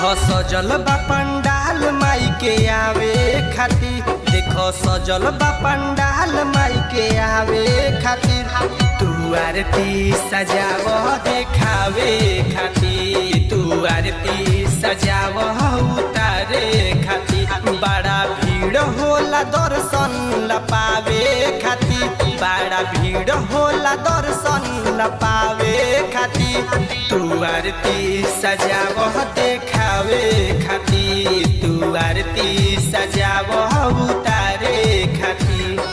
देखो सजल बा पंडाल माई के आवे खातिर, देखो सजल बा पंडाल माई के आवे खातिर। तू आरती सजाव देखावे खातिर, तू आरती सजाव उतारे खातिर। बड़ा भीड़ होला दर्शन ला पावे खातिर, बड़ा भीड़ होला दर्शन ला पावे खातिर। तू आरती सजाव देखावे खातिर, तू आरती सजाव उतारे खातिर।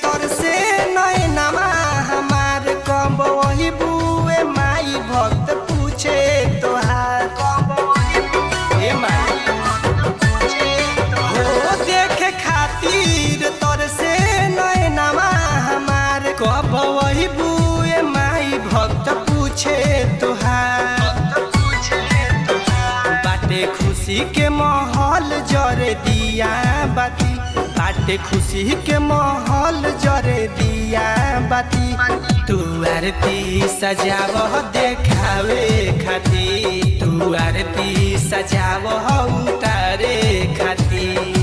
तोर से नैनमा हमार कब वही बुए माई भक्त पूछे तोहार ए माई हो देखे खातिर तोर से नैनमा हमार कब वही बुए माई भक्त पूछे तोहार। बाटे खुशी के माहौल जरे दिया बाती, बाटे खुशी के माहौल जरे दिया बाती। तू आरती सजाव देखावे खातिर, तू आरती सजाव उतारे खातिर।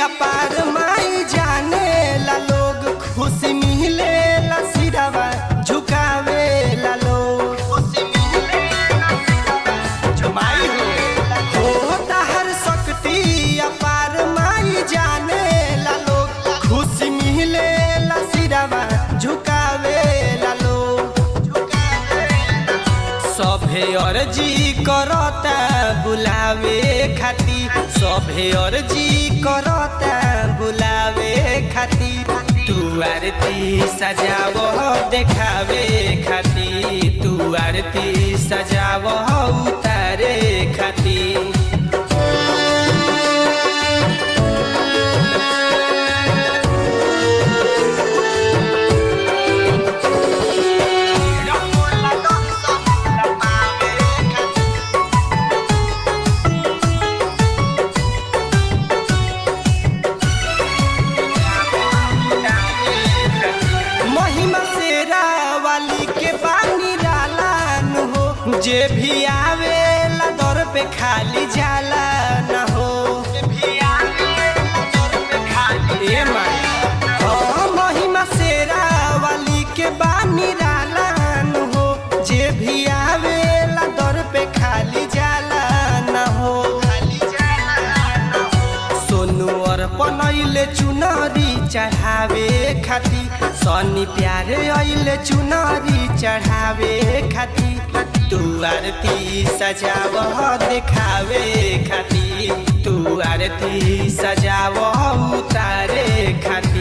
अपार माई जाने ला लोग, खुशी मिले ला सिरवा झुकावे ला लोग। माई हो ताहर शक्ति अपार माई जाने ला लोग, खुशी मिले ला सिरवा झुकावे ला लोग। सभे अर्जी करता बुलावे खातिर, सभे अर्जी करता बुलावे खातिर। तू आरती सजाव देखावे खातिर, तू आरती सजाव उतारे खातिर। जे भी आवेला दर पे खाली जाला न हो, ए माई महिमा शेरा वाली के बानी राला न हो। जे भी आवेला दर पे खाली जाला न हो। सोनू और पनैले चुनरी चढ़ावे खातिर, सनी प्यारे अइले चुनरी चढ़ावे खातिर। तू आरती सजाव देखावे खातिर, तू आरती सजाव उतारे खातिर।